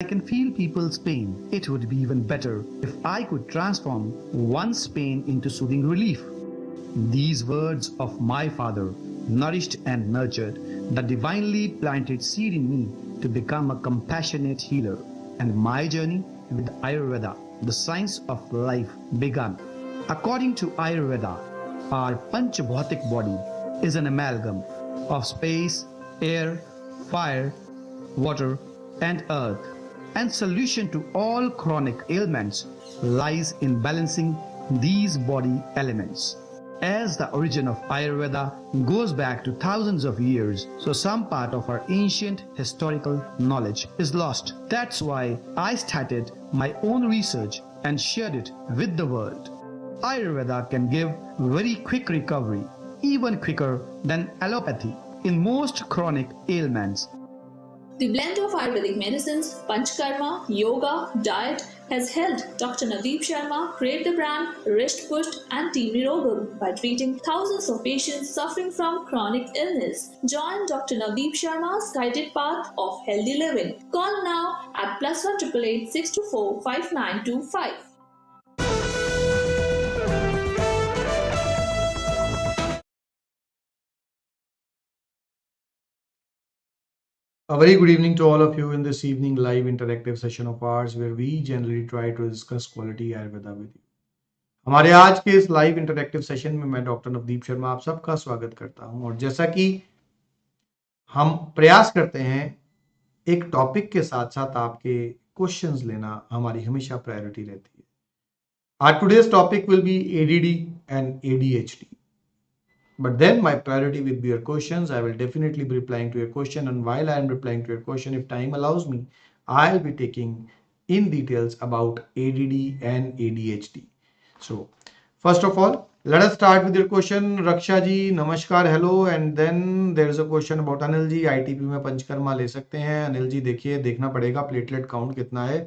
I can feel people's pain. It would be even better if I could transform one's pain into soothing relief. These words of my father nourished and nurtured the divinely planted seed in me to become a compassionate healer. And my journey with Ayurveda, the science of life, began. According to Ayurveda, our Panchabhautik body is an amalgam of space, air, fire, water, and earth. And solution to all chronic ailments lies in balancing these body elements. As the origin of Ayurveda goes back to thousands of years, so some part of our ancient historical knowledge is lost. That's why I started my own research and shared it with the world. Ayurveda can give very quick recovery, even quicker than allopathy, in most chronic ailments. The blend of Ayurvedic medicines, Panchkarma, yoga, diet has helped Dr. Naveed Sharma create the brand Risht Pusht and Team Nirogam by treating thousands of patients suffering from chronic illness. Join Dr. Naveed Sharma's guided path of healthy living. Call now at +1 888 624 5925. A very good evening to all of you in this evening live interactive session of ours where we generally try to discuss quality Ayurveda with you. हमारे आज के इस live interactive session में मैं doctor Navdeep Sharma आप सबका स्वागत करता हूं और जैसा कि हम प्रयास करते हैं एक टॉपिक के साथ साथ आपके क्वेश्चंस लेना हमारी हमेशा प्रायोरिटी रहती है. Our today's topic will be ADD and ADHD. But then my priority will be your questions. I will definitely be replying to your question. And while I am replying to your question, if time allows me, I'll be taking in details about ADD and ADHD. So first of all, let us start with your question. Raksha ji, namaskar, hello. And then there is a question about Anil ji. ITP में पंचकर्मा ले सकते हैं. Anil ji देखिए देखना पड़ेगा platelet count कितना है.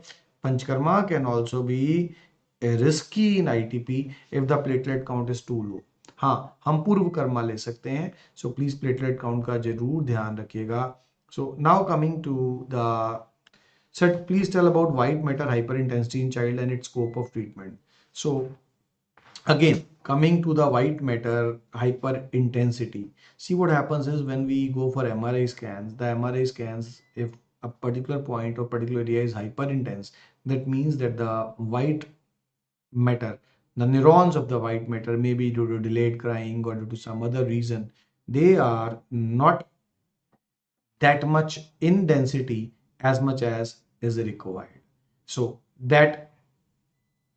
Panchakarma can also be risky in ITP if the platelet count is too low. हाँ हम पूर्व कर्मा ले सकते हैं. सो प्लीज प्लेटलेट काउंट का जरूर ध्यान रखिएगा. So now coming to the set, please tell about white matter hyper intensity in child and its scope of treatment. So again coming to the white matter hyper intensity, see what happens is when we go for MRI scans, the MRI scans, if a particular point or particular area is hyper intense, that means that the white matter, the neurons of the white matter, maybe due to delayed crying or due to some other reason, they are not that much in density as much as is required. So that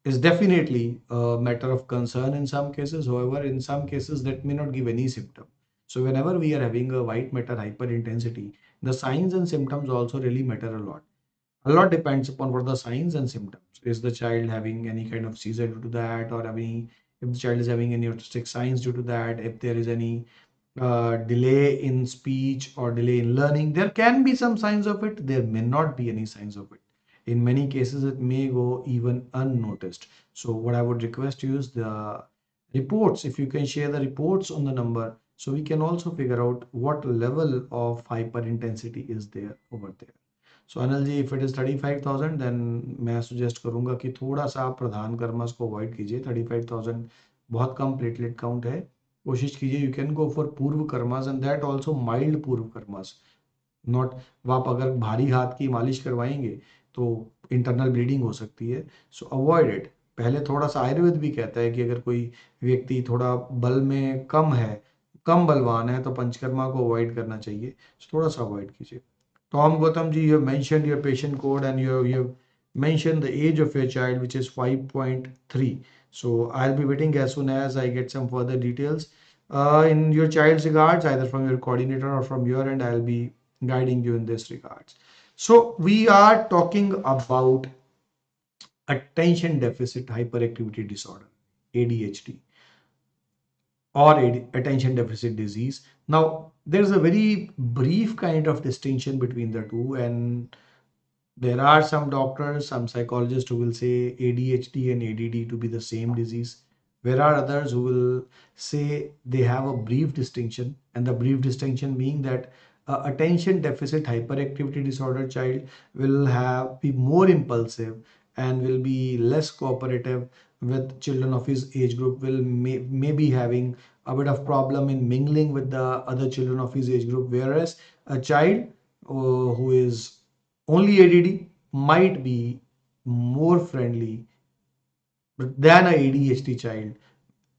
is definitely a matter of concern in some cases. However, in some cases that may not give any symptom. So whenever we are having a white matter hyperintensity, the signs and symptoms also really matter a lot. A lot depends upon what the signs and symptoms. Is the child having any kind of seizure due to that, or if the child is having any autistic signs due to that, if there is any delay in speech or delay in learning, there can be some signs of it. There may not be any signs of it. In many cases, it may go even unnoticed. So what I would request you is the reports, if you can share the reports on the number, so we can also figure out what level of hyperintensity is there over there. So Anil ji, if it is 35,000, then मैं suggest करूंगा कि थोड़ा सा आप प्रधान karmas को avoid कीजिए. 35,000 बहुत कम platelet count है. कोशिश कीजिए, you can go for पूर्व karmas and that also mild पूर्व कर्मस. Not आप अगर भारी हाथ की मालिश करवाएंगे तो इंटरनल ब्लीडिंग हो सकती है. सो अवॉइड इट. पहले थोड़ा सा आयुर्वेद भी कहता है कि अगर कोई व्यक्ति थोड़ा बल में कम है, कम बलवान है, तो पंचकर्मा को अवॉइड करना चाहिए. सो थोड़ा सा अवॉइड कीजिए. Tom Gautam ji, you have mentioned your patient code and you have mentioned the age of your child, which is 5.3. So I'll be waiting as soon as I get some further details in your child's regards, either from your coordinator or from your end. I'll be guiding you in this regards. So we are talking about attention deficit hyperactivity disorder, ADHD, or attention deficit disease. Now there's a very brief kind of distinction between the two, and there are some doctors, some psychologists who will say ADHD and ADD to be the same disease. There are others who will say they have a brief distinction, and the brief distinction being that attention deficit hyperactivity disorder child will be more impulsive and will be less cooperative with children of his age group, will maybe having a bit of problem in mingling with the other children of his age group, whereas a child who is only ADD might be more friendly than a ADHD child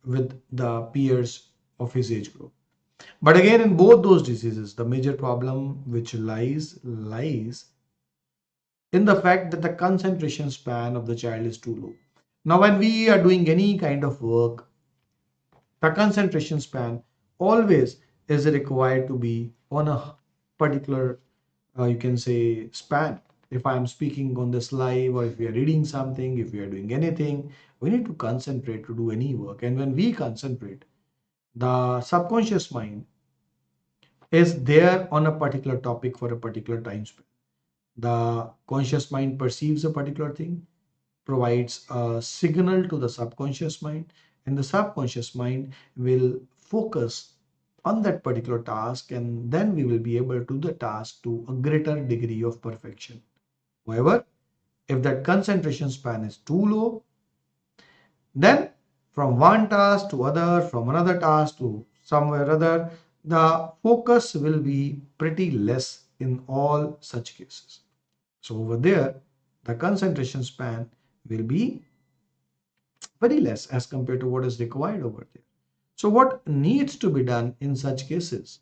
with the peers of his age group. But again, in both those diseases, the major problem which lies in the fact that the concentration span of the child is too low. Now, when we are doing any kind of work, the concentration span always is required to be on a particular, you can say, span. If I am speaking on this live, or if we are reading something, if we are doing anything, we need to concentrate to do any work. And when we concentrate, the subconscious mind is there on a particular topic for a particular time span. The conscious mind perceives a particular thing, provides a signal to the subconscious mind, and the subconscious mind will focus on that particular task, and then we will be able to do the task to a greater degree of perfection. However, if that concentration span is too low, then from one task to other, from another task to somewhere other, the focus will be pretty less in all such cases. So over there, the concentration span will be very less as compared to what is required over there. So what needs to be done in such cases?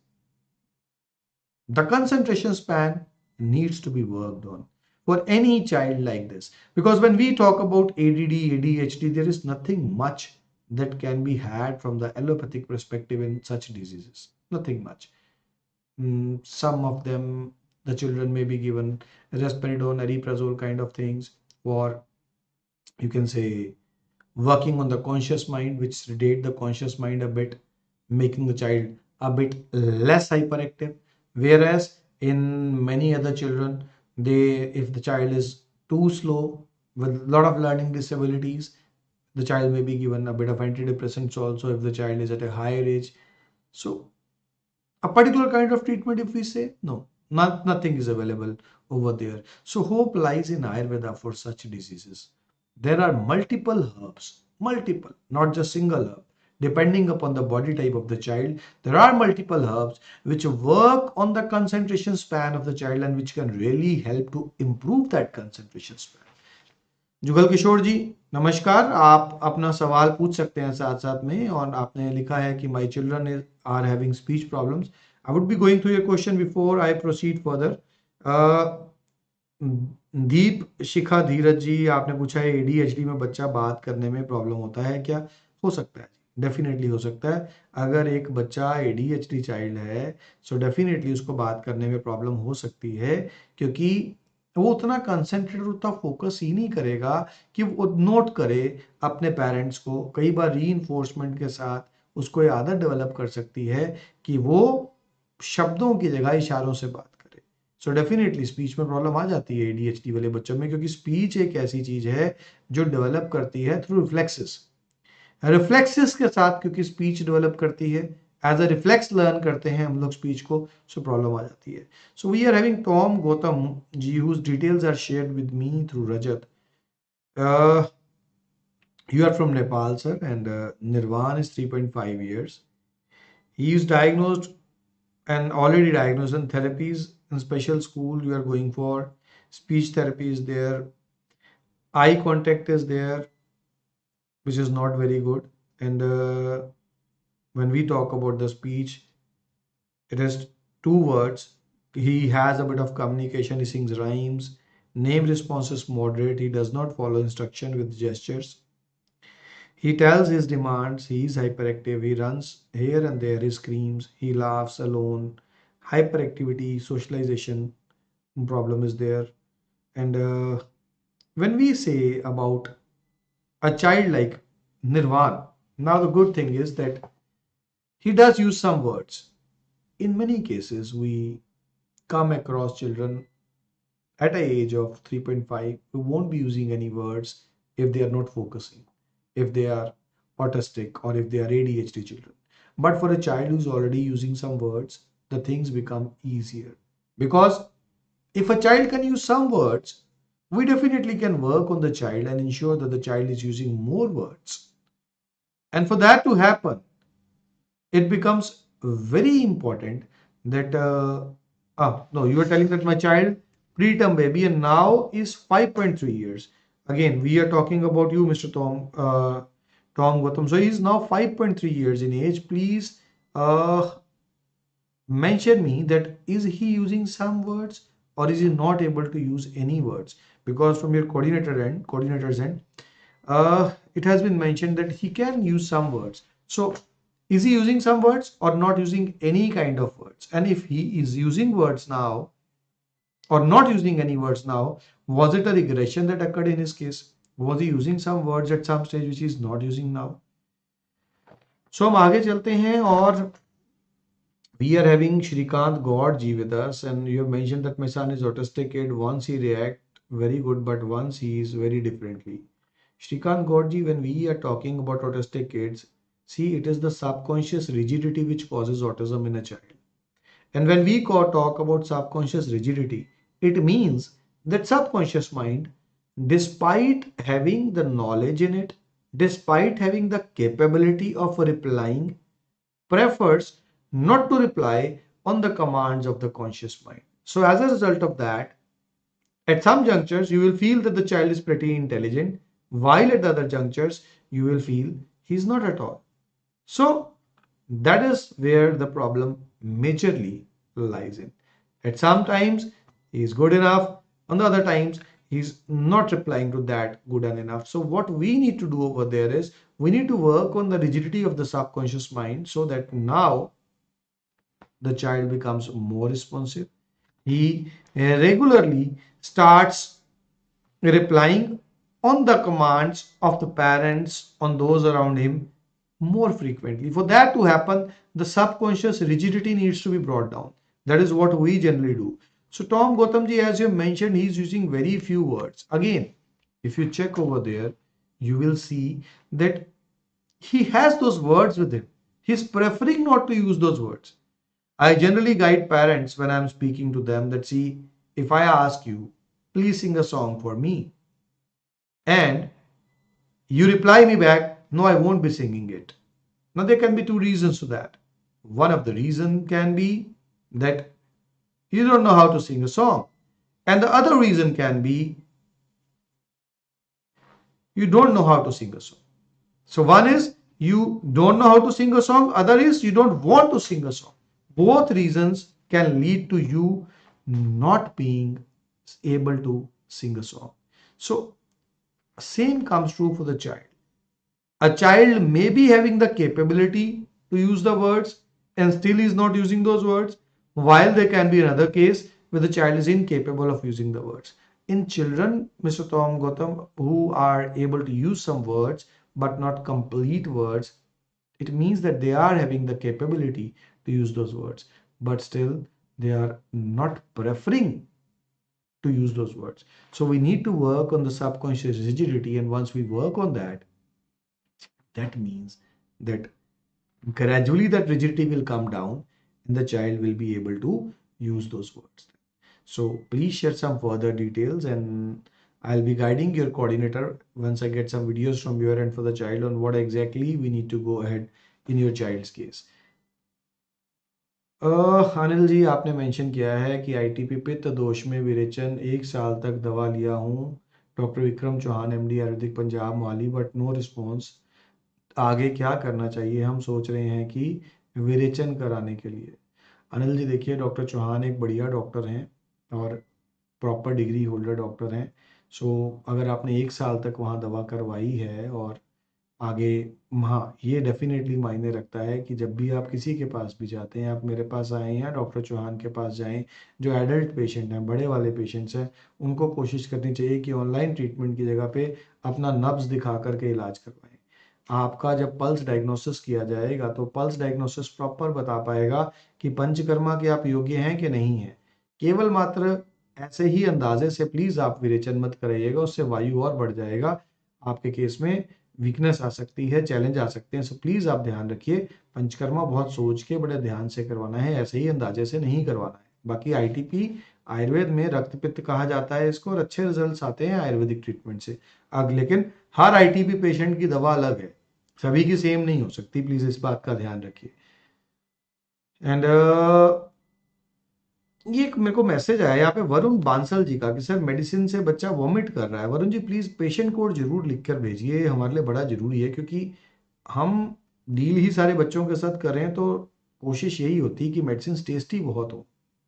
The concentration span needs to be worked on for any child like this. Because when we talk about ADD, ADHD, there is nothing much that can be had from the allopathic perspective in such diseases. Nothing much. Some of them, the children may be given risperidone, ariprazole kind of things, or you can say working on the conscious mind, which sedate the conscious mind a bit, making the child a bit less hyperactive. Whereas in many other children, if the child is too slow with a lot of learning disabilities, the child may be given a bit of antidepressants also if the child is at a higher age. So a particular kind of treatment, if we say, no, nothing is available over there. So hope lies in Ayurveda for such diseases. There are multiple herbs, multiple, not just single herb. Depending upon the body type of the child, there are multiple herbs which work on the concentration span of the child and which can really help to improve that concentration span. Jugal Kishore जी नमस्कार, आप अपना सवाल पूछ सकते हैं साथ साथ में, और आपने लिखा है कि my children are having speech problems. I would be going through your question before I proceed further. Deep Shikha Dheeraj ji, आपने पूछा है ADHD में बच्चा बात करने में प्रॉब्लम होता है क्या? हो सकता है, डेफिनेटली हो सकता है. अगर एक बच्चा ADHD चाइल्ड है, सो डेफिनेटली उसको बात करने में प्रॉब्लम हो सकती है, क्योंकि वो उतना कंसंट्रेट, उतना फोकस ही नहीं करेगा कि वो नोट करे अपने पेरेंट्स को. कई बार रीइंफोर्समेंट के साथ उसको ये आदत डेवलप कर सकती है कि वो शब्दों की जगह इशारों से बात करे. सो डेफिनेटली स्पीच में प्रॉब्लम आ जाती है ADHD वाले बच्चों में, क्योंकि स्पीच एक ऐसी चीज है जो डेवलप करती है थ्रू रिफ्लेक्सेस के साथ, क्योंकि स्पीच डेवलप करती है एज अ रिफ्लेक्स लर्न करते हैं हम लोग स्पीच को, सो प्रॉब्लम आ जाती है. So we are having Tom Gautam ji whose details are shared with me through Rajat. You are from Nepal, sir, and Nirvan is 3.5 years. He is diagnosed and already diagnosed, in therapies in special school you are going for. Speech therapy is there, eye contact is there, which is not very good. And when we talk about the speech, it is 2 words. He has a bit of communication, he sings rhymes, name response is moderate, he does not follow instruction with gestures. He tells his demands, he is hyperactive, he runs here and there, he screams, he laughs alone, hyperactivity, socialization problem is there. And when we say about a child like Nirvan, now the good thing is that he does use some words. In many cases, we come across children at an age of 3.5 who won't be using any words if they are not focusing, if they are autistic, or if they are ADHD children. But for a child who's already using some words, the things become easier. Because if a child can use some words, we definitely can work on the child and ensure that the child is using more words. And for that to happen, it becomes very important that no, you were telling that my child preterm baby and now is 5.3 years. Again, we are talking about you, Mr. Tom Gautam. So he is now 5.3 years in age. Please mention me that is he using some words or is he not able to use any words? Because from your coordinator's end, it has been mentioned that he can use some words. So is he using some words or not using any kind of words? And if he is using words now or not using any words now, was it a regression that occurred in his case? Was he using some words at some stage which he is not using now? So हम आगे चलते हैं और we are having Shrikant God ji with us, and you have mentioned that my son is autistic kid. Once he react very good, but once he is very differently. Shrikant God ji, when we are talking about autistic kids, see, it is the subconscious rigidity which causes autism in a child. And when we talk about subconscious rigidity, it means that subconscious mind, despite having the knowledge in it, despite having the capability of replying, prefers not to reply on the commands of the conscious mind. So as a result of that, at some junctures, you will feel that the child is pretty intelligent, while at other junctures, you will feel he's not at all. So that is where the problem majorly lies in. At some times, he is good enough. On the other times, he's not replying to that good enough. So what we need to do over there is we need to work on the rigidity of the subconscious mind so that now the child becomes more responsive. He regularly starts replying on the commands of the parents, on those around him more frequently. For that to happen, the subconscious rigidity needs to be brought down. That is what we generally do. So Tom Gautam ji, as you mentioned, he is using very few words. Again, if you check over there, you will see that he has those words with him. He's preferring not to use those words. I generally guide parents when I'm speaking to them that, see, if I ask you, please sing a song for me, and you reply me back, no, I won't be singing it. Now, there can be two reasons to that. One of the reason can be that you don't know how to sing a song. And the other reason can be you don't know how to sing a song. So one is you don't know how to sing a song. Other is you don't want to sing a song. Both reasons can lead to you not being able to sing a song. So same comes true for the child. A child may be having the capability to use the words and still is not using those words, while there can be another case where the child is incapable of using the words. In children, Mr. Tom Gautam, who are able to use some words but not complete words, it means that they are having the capability to use those words, but still they are not preferring to use those words. So we need to work on the subconscious rigidity, and once we work on that, that means that gradually that rigidity will come down and the child will be able to use those words. So please share some further details, and I'll be guiding your coordinator once I get some videos from your end for the child on what exactly we need to go ahead in your child's case. Anil ji, आपने mention किया है कि ITP पित्त दोष में विरेचन 1 साल तक दवा लिया हूँ, doctor Vikram Chauhan MD ayurvedic Punjab Mohali, but no response. आगे क्या करना चाहिए? हम सोच रहे हैं कि विरेचन कराने के लिए। अनिल जी देखिए, डॉक्टर चौहान एक बढ़िया डॉक्टर हैं और प्रॉपर डिग्री होल्डर डॉक्टर हैं। सो अगर आपने 1 साल तक वहाँ दवा करवाई है और आगे, हाँ, ये डेफिनेटली मायने रखता है कि जब भी आप किसी के पास भी जाते हैं, आप मेरे पास आए या डॉक्टर चौहान के पास जाएं, जो एडल्ट पेशेंट हैं, बड़े वाले पेशेंट्स हैं, उनको कोशिश करनी चाहिए कि ऑनलाइन ट्रीटमेंट की जगह पे अपना नब्ज दिखा करके इलाज करवाएं। आपका जब पल्स डायग्नोसिस किया जाएगा तो पल्स डायग्नोसिस प्रॉपर बता पाएगा कि पंचकर्मा के आप योग्य हैं कि नहीं हैं। केवल मात्र ऐसे ही अंदाजे से प्लीज आप विरेचन मत कराइएगा, उससे वायु और बढ़ जाएगा, आपके केस में वीकनेस आ सकती है, चैलेंज आ सकते हैं। सो प्लीज आप ध्यान रखिए, पंचकर्मा बहुत सोच के बड़े ध्यान से करवाना है, ऐसे ही अंदाजे से नहीं करवाना है। बाकी आईटीपी आयुर्वेद में रक्त पित्त कहा जाता है इसको, और अच्छे रिजल्ट्स आते हैं आयुर्वेदिक ट्रीटमेंट से। अब लेकिन हर आईटीपी पेशेंट की दवा अलग है, सभी की सेम नहीं हो सकती, प्लीज इस बात का ध्यान रखिए। एंड ये एक मेरे को मैसेज आया यहाँ पे वरुण बांसल जी का कि सर मेडिसिन से बच्चा वॉमिट कर रहा है। Varun ji please patient code जरूर लिख कर भेजिए, हमारे लिए बड़ा जरूरी है, क्योंकि हम डील ही सारे बच्चों के साथ कर रहे हैं, तो कोशिश यही होती है कि मेडिसिन टेस्टी बहुत हो।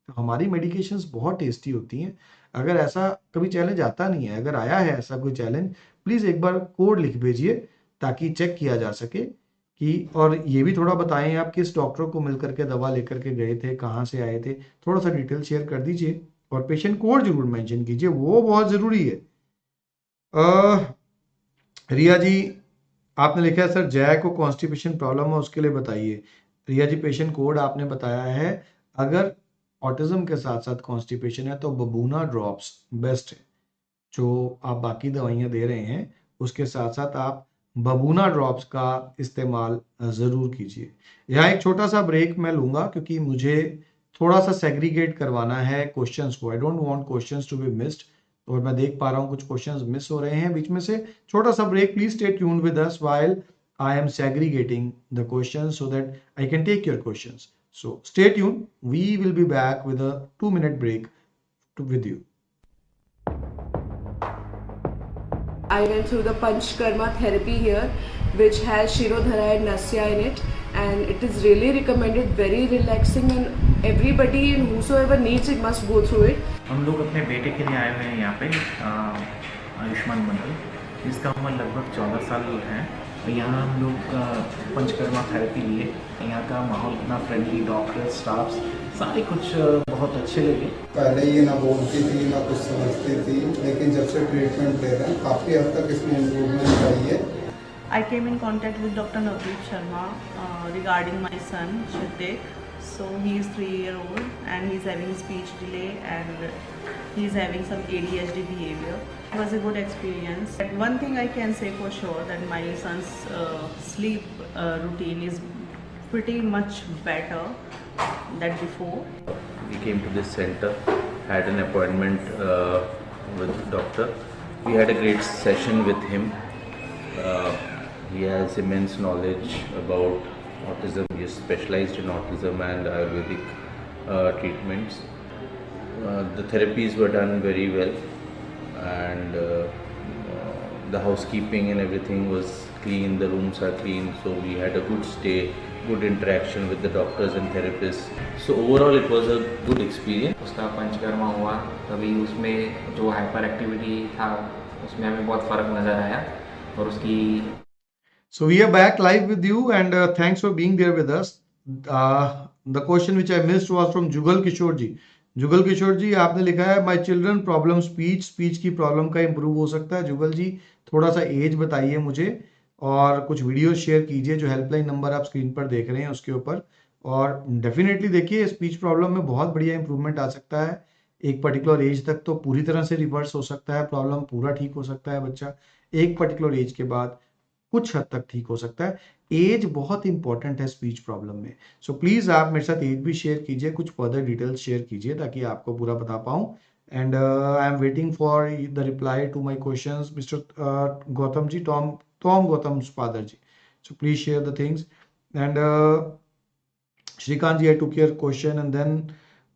तो हमारी मेडिकेशंस बहुत टेस्टी होती हैं। अगर ऐसा कभी चैलेंज आता नहीं है, अगर आया है ऐसा कोई चैलेंज, प्लीज एक बार कोड लिख भेजिए ताकि चेक किया जा सके कि, और ये भी थोड़ा बताएं आप किस डॉक्टर को मिलकर के दवा लेकर के गए थे, कहाँ से आए थे, थोड़ा सा डिटेल शेयर कर दीजिए, और पेशेंट कोड जरूर मेंशन कीजिए, वो बहुत जरूरी है। रिया जी आपने लिखा है सर जय को कॉन्स्टिपेशन प्रॉब्लम है, उसके लिए बताइए। रिया जी पेशेंट कोड आपने बताया है, अगर ऑटिज्म के साथ साथ कॉन्स्टिपेशन है तो बबूना ड्रॉप्स बेस्ट है। जो आप बाकी दवाइयाँ दे रहे हैं उसके साथ साथ आप बबूना ड्रॉप्स का इस्तेमाल ज़रूर कीजिए। यहाँ एक छोटा सा ब्रेक मैं लूँगा, क्योंकि मुझे थोड़ा सा सेग्रीगेट करवाना है क्वेश्चंस को। I don't want questions to be missed, और मैं देख पा रहा हूँ कुछ क्वेश्चंस मिस हो रहे हैं बीच में से। छोटा सा break, please stay tuned with us while I am segregating the questions so that I can take your questions. So stay tuned. We will be back with a 2-minute break with you. I went through the Panchkarma therapy here, which has Shirodhara and Nasya in it, and it is really recommended, very relaxing, and everybody and whosoever needs it must go through it. हम लोग अपने बेटे के लिए आए हुए हैं यहाँ पे आयुष्मान मंडल, इसका उम्र लगभग 14 साल है। यहाँ हम लोग पंचकर्मा थेरेपी लिए। यहाँ का माहौल इतना फ्रेंडली, डॉक्टर स्टाफ सारे कुछ बहुत अच्छे लगे। पहले ये ना बोलती थी ना कुछ समझती थी, लेकिन जब से ट्रीटमेंट ले रहे हैं काफ़ी हद तक इसमें इम्प्रूवमेंट आई है। I came in contact with Dr. Navdeep Sharma regarding my son Shritik. So he is 3-year-old and he is having speech delay and he is having some ADHD behavior. It was a good experience. But one thing I can say for sure that my son's sleep routine is pretty much better than before. We came to this center, had an appointment with the doctor. We had a great session with him. He has immense knowledge about autism. He is specialized in autism and Ayurvedic treatments. The therapies were done very well, and the housekeeping and everything was clean. The rooms are clean, so we had a good stay, good interaction with the doctors and therapists. So overall, it was a good experience. उसका पंचकर्मा हुआ तभी उसमें जो hyper activity था उसमें हमें बहुत फ़र्क नज़र आया और उसकी So we are back live with you, and thanks for being there with us. The question which I missed was from Jugal Kishore जी। जुगल किशोर जी आपने लिखा है माय चिल्ड्रन प्रॉब्लम स्पीच की प्रॉब्लम का इम्प्रूव हो सकता है। जुगल जी थोड़ा सा एज बताइए मुझे, और कुछ वीडियो शेयर कीजिए जो हेल्पलाइन नंबर आप स्क्रीन पर देख रहे हैं उसके ऊपर। और डेफिनेटली देखिए स्पीच प्रॉब्लम में बहुत बढ़िया इंप्रूवमेंट आ सकता है। एक पर्टिकुलर एज तक तो पूरी तरह से रिवर्स हो सकता है, प्रॉब्लम पूरा ठीक हो सकता है बच्चा। एक पर्टिकुलर एज के बाद कुछ हद तक ठीक हो सकता है। एज बहुत इंपॉर्टेंट है स्पीच प्रॉब्लम में। सो प्लीज आप मेरे साथ एज भी शेयर कीजिए, कुछ फर्दर डिटेल्स शेयर कीजिए ताकि आपको पूरा बता पाऊँ। And I am waiting for the reply to my question mister Gautam ji, Tom Gautam father ji. So please share the things. And Shrikant ji I took your question, and then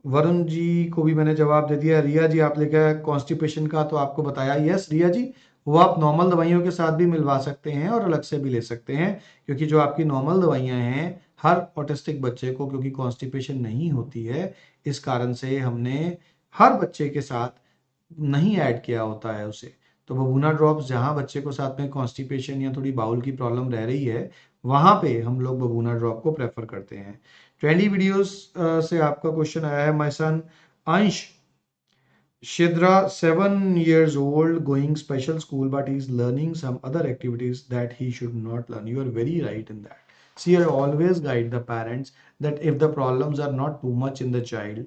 Varun ji को भी मैंने जवाब दे दिया। रिया जी आप लिखा है कॉन्स्टिपेशन का, तो आपको बताया। यस रिया जी, वो आप नॉर्मल दवाइयों के साथ भी मिलवा सकते हैं और अलग से भी ले सकते हैं, क्योंकि जो आपकी नॉर्मल दवाइयां हैं हर ऑटिस्टिक बच्चे को, क्योंकि कॉन्स्टिपेशन नहीं होती है, इस कारण से हमने हर बच्चे के साथ नहीं ऐड किया होता है उसे। तो बबूना ड्रॉप्स जहां बच्चे को साथ में कॉन्स्टिपेशन या थोड़ी बाउल की प्रॉब्लम रह रही है वहां पे हम लोग बबूना ड्रॉप को प्रेफर करते हैं। ट्रेंडी वीडियोस से आपका क्वेश्चन आया है। माय सन अंश Shidra, 7 years old, going special school, but he's learning some other activities that he should not learn. You are very right in that. See, I always guide the parents that if the problems are not too much in the child,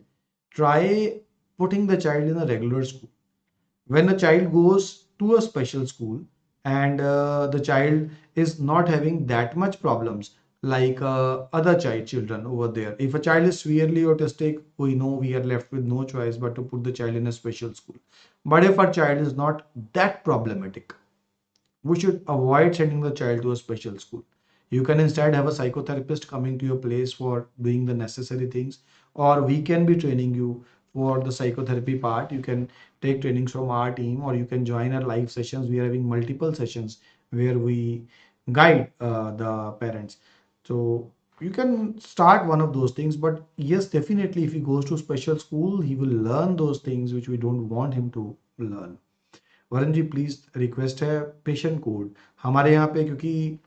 try putting the child in a regular school. When a child goes to a special school, and the child is not having that much problems like other children over there. If a child is severely autistic, we know we are left with no choice but to put the child in a special school. But if our child is not that problematic, we should avoid sending the child to a special school. You can instead have a psychotherapist coming to your place for doing the necessary things, or we can be training you for the psychotherapy part. You can take trainings from our team, or you can join our live sessions. We are having multiple sessions where we guide the parents. So you can start one of those things, but yes, definitely if he goes to special school, he will learn those things which we don't want him to learn. Varun ji please request है patient code हमारे यहाँ पे, क्योंकि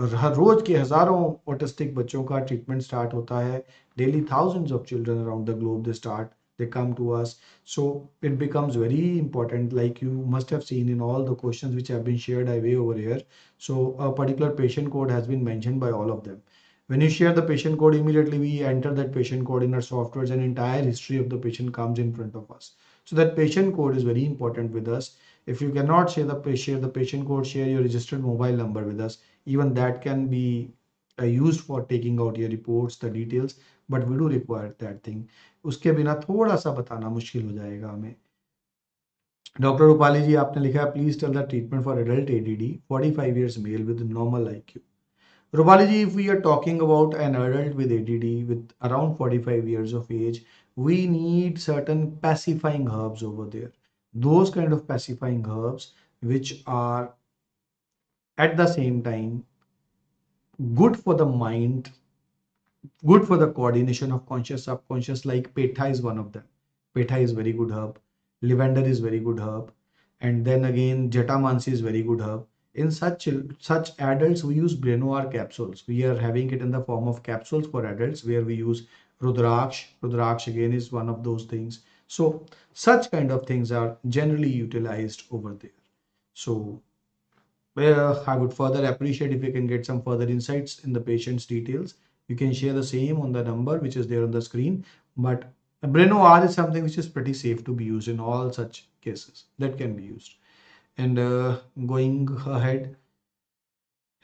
हर रोज के हजारों autistic बच्चों का treatment start होता है daily, thousands of children around the globe they come to us, so it becomes very important. Like you must have seen in all the questions which have been shared away over here, so a particular patient code has been mentioned by all of them. When you share the patient code, immediately we enter that patient code in our softwares, and entire history of the patient comes in front of us. So that patient code is very important with us. If you cannot share the patient code, share your registered mobile number with us. Even that can be used for taking out your reports, the details, but we do require that thing. उसके बिना थोड़ा सा बताना मुश्किल हो जाएगा हमें. Doctor Rupali जी आपने लिखा है please tell the treatment for adult ADD 45 years male with normal IQ. Rupali ji, if we are talking about an adult with ADD with around 45 years of age, we need certain pacifying herbs over there. Those kind of pacifying herbs which are at the same time good for the mind, good for the coordination of conscious subconscious, like petha is one of them. Petha is very good herb. Lavender is very good herb. And then again, jatamansi is very good herb. In such adults, we use Brenoir capsules. We are having it in the form of capsules for adults, where we use Rudraksh. Rudraksh again is one of those things. So such kind of things are generally utilized over there. So I would further appreciate if you can get some further insights in the patient's details. You can share the same on the number which is there on the screen. But Brenoir is something which is pretty safe to be used in all such cases. That can be used. And going ahead,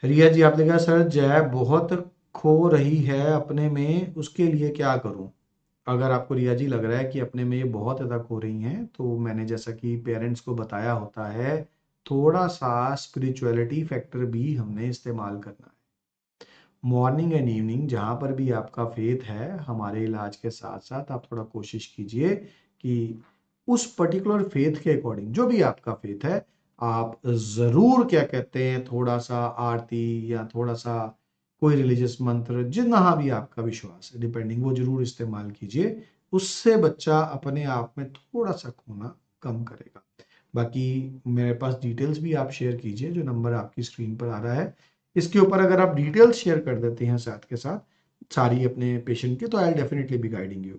रिया जी आपने कहा sir जय बहुत खो रही है अपने में, उसके लिए क्या करूं? अगर आपको रिया जी लग रहा है कि अपने में ये बहुत ज़्यादा खो रही हैं, तो मैंने जैसा कि पेरेंट्स को बताया होता है, थोड़ा सा स्पिरिचुअलिटी फैक्टर भी हमने इस्तेमाल करना है. मॉर्निंग एंड इवनिंग जहाँ पर भी आपका फेथ है, हमारे इलाज के साथ साथ आप थोड़ा कोशिश कीजिए कि उस पर्टिकुलर फेथ के अकॉर्डिंग, जो भी आपका फेथ है, आप ज़रूर क्या कहते हैं, थोड़ा सा आरती या थोड़ा सा कोई रिलीजियस मंत्र, जितना भी आपका विश्वास है डिपेंडिंग, वो जरूर इस्तेमाल कीजिए. उससे बच्चा अपने आप में थोड़ा सा खोना कम करेगा. बाकी मेरे पास डिटेल्स भी आप शेयर कीजिए, जो नंबर आपकी स्क्रीन पर आ रहा है, इसके ऊपर अगर आप डिटेल्स शेयर कर देते हैं साथ के साथ सारी अपने पेशेंट के, तो I will definitely be guiding you.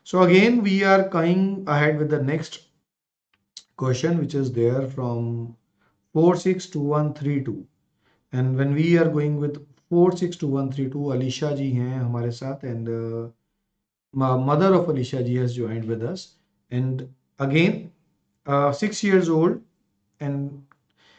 So again, we are going ahead with the next question, which is there from 462132. And when we are going with 462132, Alisha ji हैं हमारे साथ, and mother of Alisha ji has joined with us. And again, 6 years old, and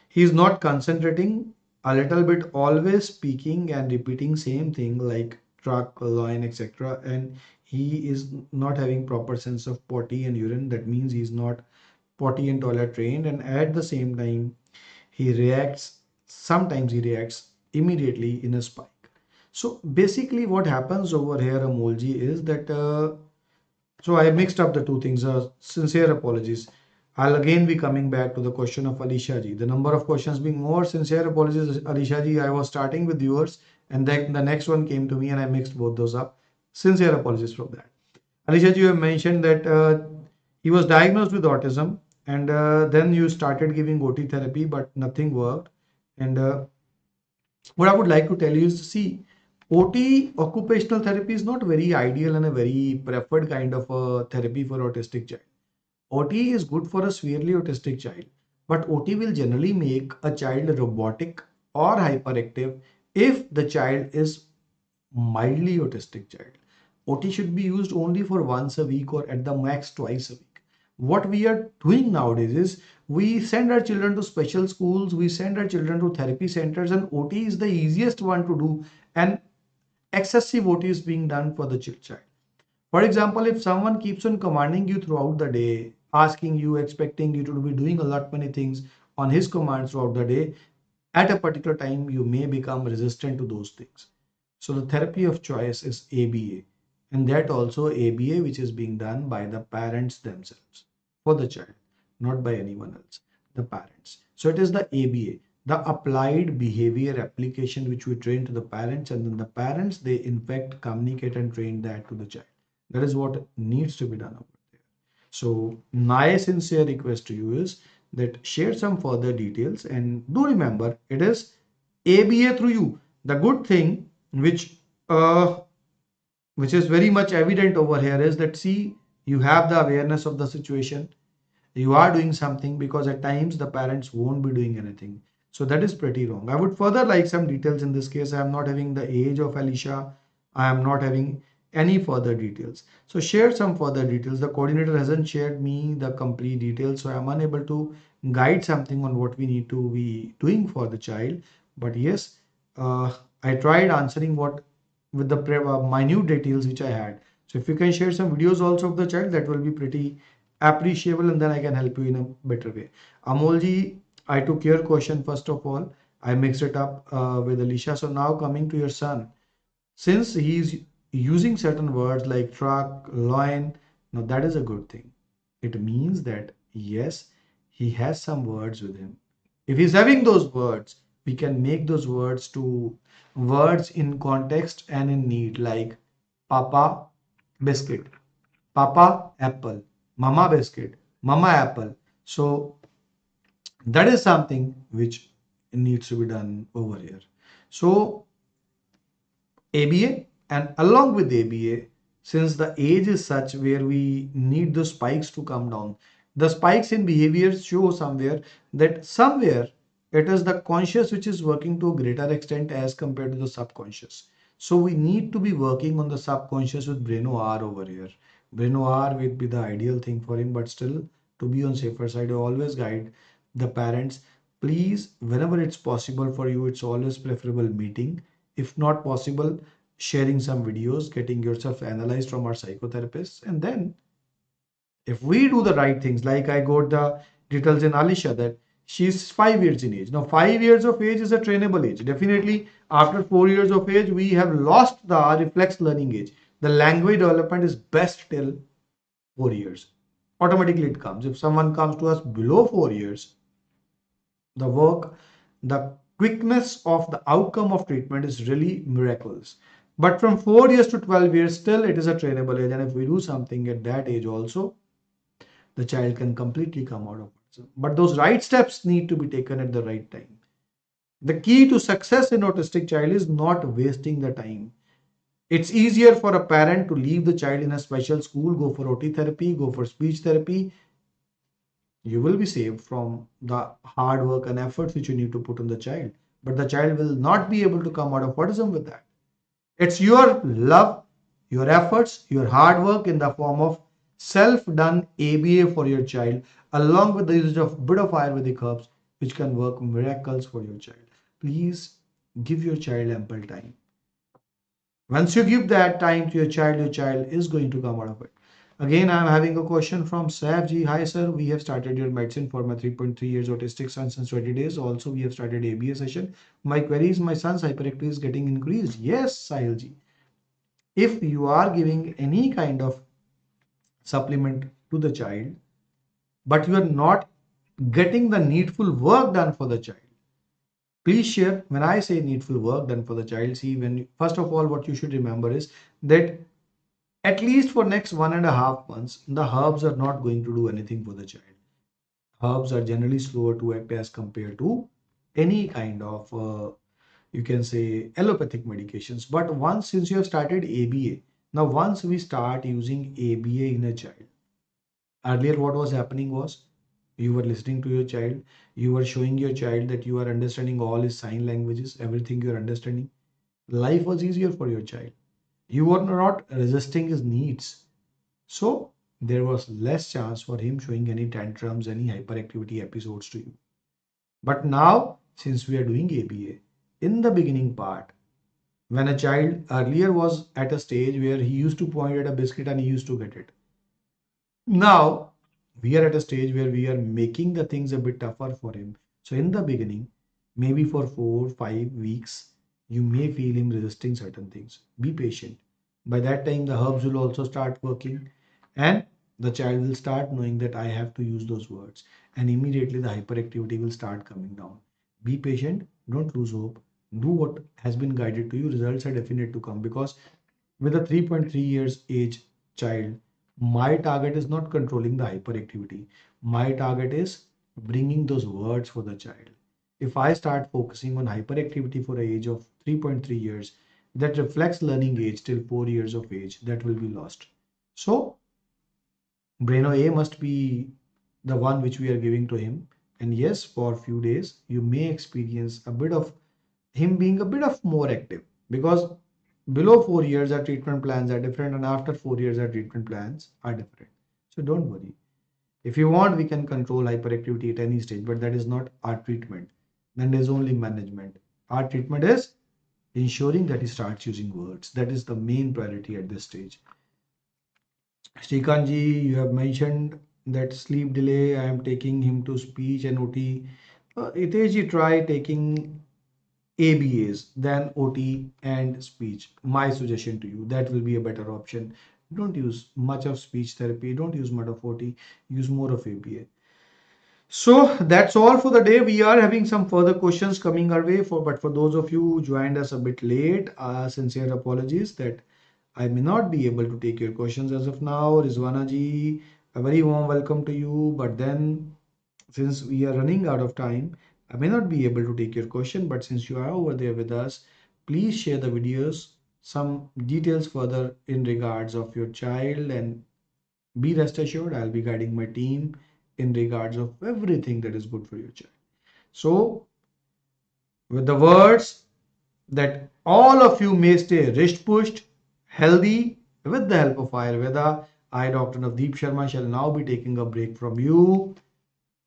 he is not concentrating, a little bit always speaking and repeating same thing like truck, line, etc. And he is not having proper sense of potty and urine. That means he is not potty and toilet trained, and at the same time he reacts, sometimes he reacts immediately in a spike. So basically what happens over here, Amolji, is that so I mixed up the two things. Sincere apologies. I'll again be coming back to the question of Alisha ji. The number of questions being more, sincere apologies, Alisha ji. I was starting with yours, and then the next one came to me, and I mixed both those up. Sincere apologies for that. Alisha ji, you have mentioned that he was diagnosed with autism, and then you started giving OT therapy, but nothing worked. And what I would like to tell you is, see, OT, occupational therapy, is not very ideal and a very preferred kind of therapy for autistic child. OT is good for a severely autistic child, but OT will generally make a child robotic or hyperactive if the child is mildly autistic child. OT should be used only for once a week or at the max twice a week. What we are doing nowadays is we send our children to special schools, we send our children to therapy centers, and OT is the easiest one to do, and excessive OT is being done for the child. For example, if someone keeps on commanding you throughout the day, asking you, expecting you to be doing a lot many things on his commands throughout the day, at a particular time you may become resistant to those things. So the therapy of choice is ABA, and that also ABA which is being done by the parents themselves for the child, not by anyone else, the parents. So it is the ABA, the applied behavior application, which we train to the parents, and then the parents, they in fact communicate and train that to the child. That is what needs to be done over there. So my sincere request to you is that share some further details, and do remember it is ABA through you. The good thing which is very much evident over here is that, see, you have the awareness of the situation, you are doing something, because at times the parents won't be doing anything. So that is pretty wrong. I would further like some details in this case. I am not having the age of Alicia. I am not having any further details. So share some further details. The coordinator hasn't shared me the complete details, so I am unable to guide something on what we need to be doing for the child. But yes, I tried answering what with the minute details which I had. So if you can share some videos also of the child, that will be pretty appreciable, and then I can help you in a better way. Amolji, I took your question first of all. I mixed it up with Alicia. So now coming to your son, since he's using certain words like truck, loin, now that is a good thing. It means that yes, he has some words with him. If he's having those words, we can make those words to words in context and in need, like Papa biscuit, Papa apple, Mama biscuit, Mama apple. So that is something which needs to be done over here. So ABA, and along with ABA, since the age is such where we need the spikes to come down, the spikes in behaviors show somewhere that somewhere it is the conscious which is working to a greater extent as compared to the subconscious. So we need to be working on the subconscious with Breno R over here. Breno R would be the ideal thing for him, but still, to be on safer side, I always guide the parents. Please, whenever it's possible for you, it's always preferable meeting. If not possible, sharing some videos, getting yourself analyzed from our psychotherapists, and then if we do the right things, like I got the details in Alicia that she's 5 years in age. Now 5 years of age is a trainable age. Definitely after 4 years of age, we have lost the reflex learning age. The language development is best till 4 years. Automatically it comes. If someone comes to us below 4 years, the work, the quickness of the outcome of treatment is really miraculous. But from 4 years to 12 years, still it is a trainable age. And if we do something at that age also, the child can completely come out of it. But those right steps need to be taken at the right time. The key to success in autistic child is not wasting the time. It's easier for a parent to leave the child in a special school, go for OT therapy, go for speech therapy. You will be saved from the hard work and efforts which you need to put on the child. But the child will not be able to come out of autism with that. It's your love, your efforts, your hard work in the form of self-done ABA for your child, along with the usage of bit of Ayurvedic herbs, which can work miracles for your child. Please give your child ample time. Once you give that time to your child is going to come out of it. Again, I am having a question from Saif. Hi sir, we have started your medicine for my 3.3 years autistic son since 20 days. Also, we have started ABA session. My query is, my son's hyperactivity is getting increased. Yes, Sahil ji. If you are giving any kind of supplement to the child, but you are not getting the needful work done for the child, please share. When I say needful work done for the child, see, first of all, what you should remember is that at least for next 1.5 months, the herbs are not going to do anything for the child. Herbs are generally slower to act as compared to any kind of, you can say, allopathic medications. But once, since you have started ABA, now once we start using ABA in a child, earlier what was happening was, you were listening to your child, you were showing your child that you are understanding all his sign languages, everything you are understanding. Life was easier for your child. You were not resisting his needs. So there was less chance for him showing any tantrums, any hyperactivity episodes to you. But now, since we are doing ABA, in the beginning part, when a child earlier was at a stage where he used to point at a biscuit and he used to get it. Now, we are at a stage where we are making the things a bit tougher for him. So in the beginning, maybe for 4-5 weeks, you may feel him resisting certain things. Be patient. By that time, the herbs will also start working and the child will start knowing that I have to use those words. And immediately the hyperactivity will start coming down. Be patient. Don't lose hope. Do what has been guided to you. Results are definite to come, because with a 3.3 years age child, my target is not controlling the hyperactivity. My target is bringing those words for the child. If I start focusing on hyperactivity for an age of 3.3 years, that reflects learning age till 4 years of age, that will be lost. So, Braino A must be the one which we are giving to him. And yes, for a few days, you may experience a bit of him being a bit of more active, because below 4 years our treatment plans are different and after 4 years our treatment plans are different. So don't worry. If you want, we can control hyperactivity at any stage, but that is not our treatment. Then there's only management. Our treatment is ensuring that he starts using words. That is the main priority at this stage. Srikanji, you have mentioned that sleep delay. I am taking him to speech and OT. Hitesh, try taking ABAs than OT and speech. My suggestion to you, that will be a better option. Don't use much of speech therapy. Don't use much of OT. Use more of ABA. So that's all for the day. We are having some further questions coming our way, but for those of you who joined us a bit late, sincere apologies that I may not be able to take your questions as of now. Rizwana ji, a very warm welcome to you. But then, since we are running out of time, I may not be able to take your question. But since you are over there with us, please share the videos, some details further in regards of your child, and be rest assured I'll be guiding my team in regards of everything that is good for your child. So, with the words that all of you may stay wrist pushed, healthy, with the help of Ayurveda, I, Dr. Navdeep Sharma, shall now be taking a break from you.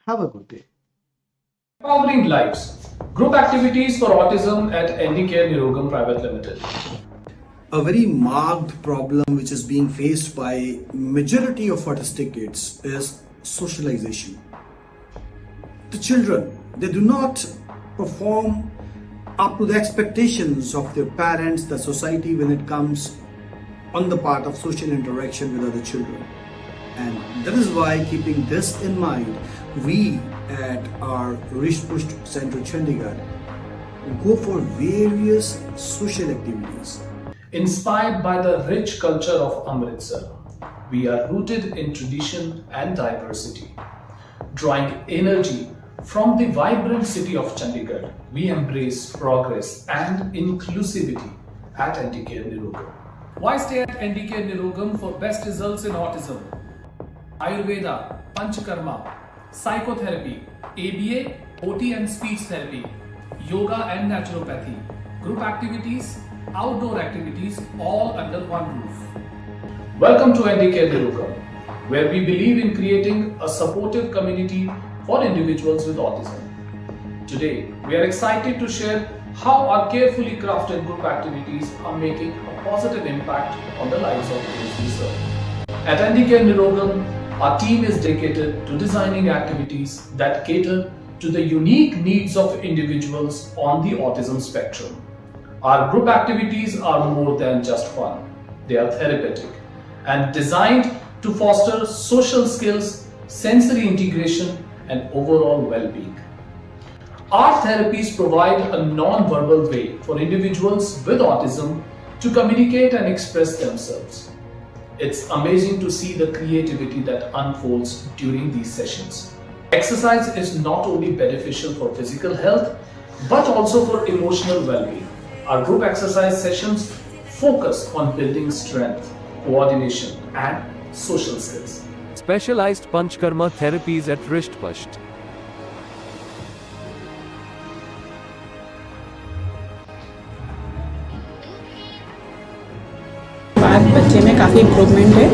Have a good day. Empowering lives. Group activities for autism at ND Care Nirogam Private Limited. A very marked problem which is being faced by majority of autistic kids is socialization. The children, they do not perform up to the expectations of their parents, the society, when it comes on the part of social interaction with other children. And that is why, keeping this in mind, we at our Wrist Pushed Center Chandigarh go for various social activities. Inspired by the rich culture of Amritsar, we are rooted in tradition and diversity. Drawing energy from the vibrant city of Chandigarh, we embrace progress and inclusivity at ND Care Nirogam. Why stay at ND Care Nirogam for best results in autism? Ayurveda, Panchakarma, psychotherapy, ABA, OT and speech therapy, yoga and naturopathy, group activities, outdoor activities, all under one roof. Welcome to ND Care Nirogam, where we believe in creating a supportive community for individuals with autism. Today, we are excited to share how our carefully crafted group activities are making a positive impact on the lives of those we serve. At ND Care Nirogam, our team is dedicated to designing activities that cater to the unique needs of individuals on the autism spectrum. Our group activities are more than just fun. They are therapeutic and designed to foster social skills, sensory integration, and overall well-being. Our therapies provide a non-verbal way for individuals with autism to communicate and express themselves. It's amazing to see the creativity that unfolds during these sessions. Exercise is not only beneficial for physical health, but also for emotional well-being. Our group exercise sessions focus on building strength, coordination, and social skills. Specialized Panchkarma therapies at Wrist Pushed. बच्चे में काफ़ी improvement है।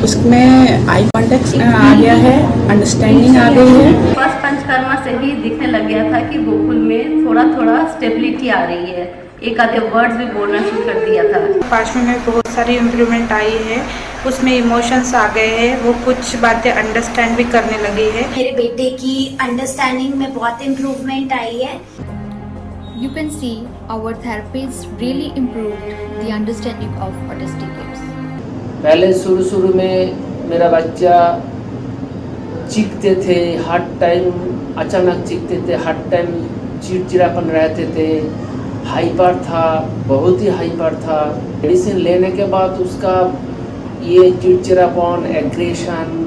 उसमें eye contact आ गया है, understanding आ गई है। First panchakarma से ही दिखने लग गया था कि गोकुल में थोड़ा थोड़ा स्टेबिलिटी आ रही है, एक आधे वर्ड्स भी बोलना शुरू कर दिया था। 5वीं में बहुत सारी इम्प्रूवमेंट आई है, उसमें इमोशंस आ गए हैं, वो कुछ बातें अंडरस्टैंड भी करने लगी है। मेरे बेटे की अंडरस्टैंडिंग में बहुत इम्प्रूवमेंट आई है। You can see our therapists really improved the understanding of autistic kids. पहले शुरू में मेरा बच्चा चीखते थे, हर टाइम अचानक चीखते थे, हर टाइम चिड़चिड़ापन रहते थे, हाइपर था, बहुत ही हाइपर था। मेडिसिन लेने के बाद उसका ये चिड़चिड़ापन, एग्रेशन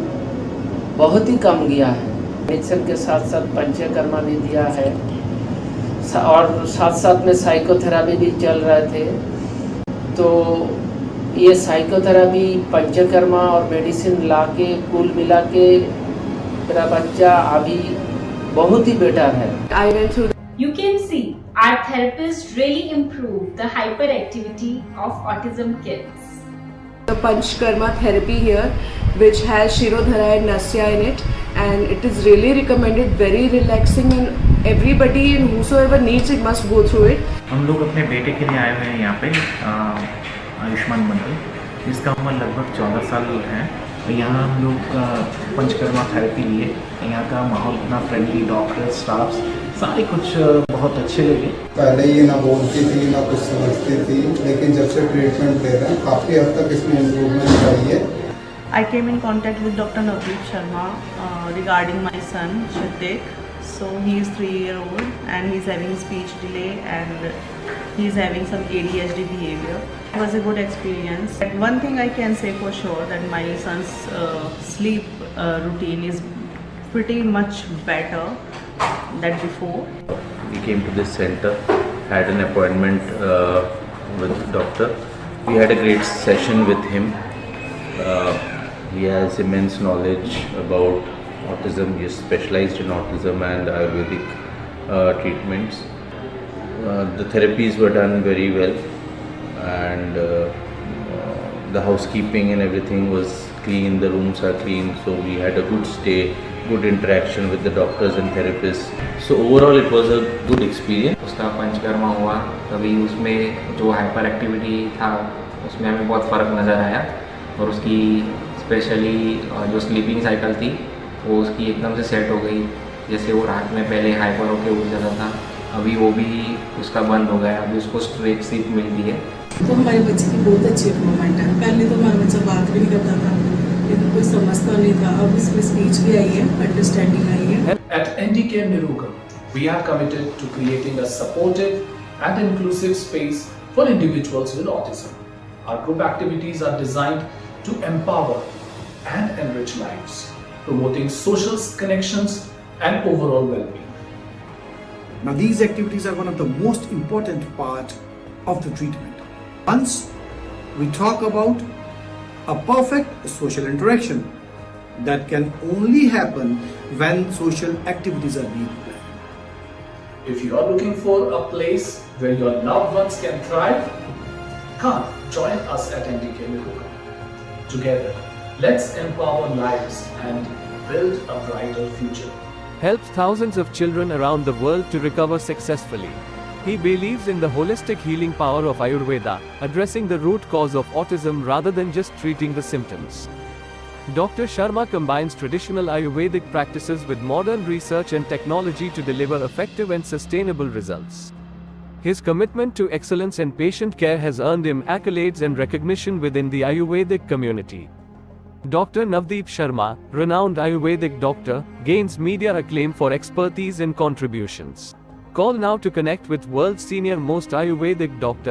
बहुत ही कम गया है। मेडिसिन के साथ साथ पंचकर्मा भी दिया है और साथ साथ में साइकोथेरापी भी चल रहे थे। तो ये साइकोथेरापी, पंचकर्मा और मेडिसिन लाके कुल मिला के मेरा बच्चा अभी बहुत ही बेटर है। You can see our therapist really improved the hyperactivity of autism kids. The Panchkarma therapy here, which has Shirodhara and Nasya in it, and it is really recommended, very relaxing, and everybody and whosoever needs it must go through it. हम लोग अपने बेटे के लिए आए हुए हैं यहाँ पे, आयुष्मान मंडल, जिसका उम्र लगभग 14 साल है। यहाँ हम लोग पंचकर्मा थेरेपी लिए। यहाँ का माहौल इतना फ्रेंडली, डॉक्टर, स्टाफ सारे कुछ बहुत अच्छे लगे। पहले ये ना बोलती थी ना कुछ समझती थी, लेकिन जब से ट्रीटमेंट ले रहे हैं काफ़ी हद तक इसमें इम्प्रूवमेंट आई है। I came in contact with Dr. Navdeep Sharma regarding my son Shitek. So he is 3-year-old and he is having speech delay and he is having some ADHD behavior. It was a good experience. But one thing I can say for sure that my son's sleep routine is pretty much better than before. We came to this center, had an appointment with doctor. We had a great session with him. He has immense knowledge about autism. He is specialized in autism and Ayurvedic treatments. The therapies were done very well, and the housekeeping and everything was clean. The rooms are clean, so we had a good stay, good interaction with the doctors and therapists. So overall it was a good experience. उसका पंचकर्मा हुआ तभी उसमें जो hyper activity था उसमें हमें बहुत फ़र्क नज़र आया, और उसकी स्पेशली जो स्लीपिंग साइकिल थी वो उसकी एकदम से सेट हो गई। जैसे वो रात में पहले हाइपर होके उठ जाता था, अभी वो भी उसका बंद हो गया, अभी उसको स्ट्रेट स्लीप मिलती है। तो हमारे बच्चे की बहुत अच्छी इम्प्रूवमेंट है। पहले तो हमारा बच्चा बात भी नहीं करता था, लेकिन कोई समझता नहीं था, अब इसमें स्पीच भी आई है, अंडरस्टैंडिंग आई है। At NDK Nirugam, we are committed to creating a supportive and inclusive space for individuals with autism. Our group activities are designed to empower and enrich lives, promoting social connections and overall well-being. Now, these activities are one of the most important part of the treatment. Once we talk about a perfect social interaction that can only happen when social activities are being planned. If you are looking for a place where your loved ones can thrive, come join us at NDK Nirugam. Together, let's empower lives and build a brighter future. Helps thousands of children around the world to recover successfully. He believes in the holistic healing power of Ayurveda, addressing the root cause of autism rather than just treating the symptoms. Dr. Sharma combines traditional Ayurvedic practices with modern research and technology to deliver effective and sustainable results. His commitment to excellence and patient care has earned him accolades and recognition within the Ayurvedic community. Dr. Navdeep Sharma, renowned Ayurvedic doctor, gains media acclaim for expertise and contributions. Call now to connect with world's senior most Ayurvedic doctor.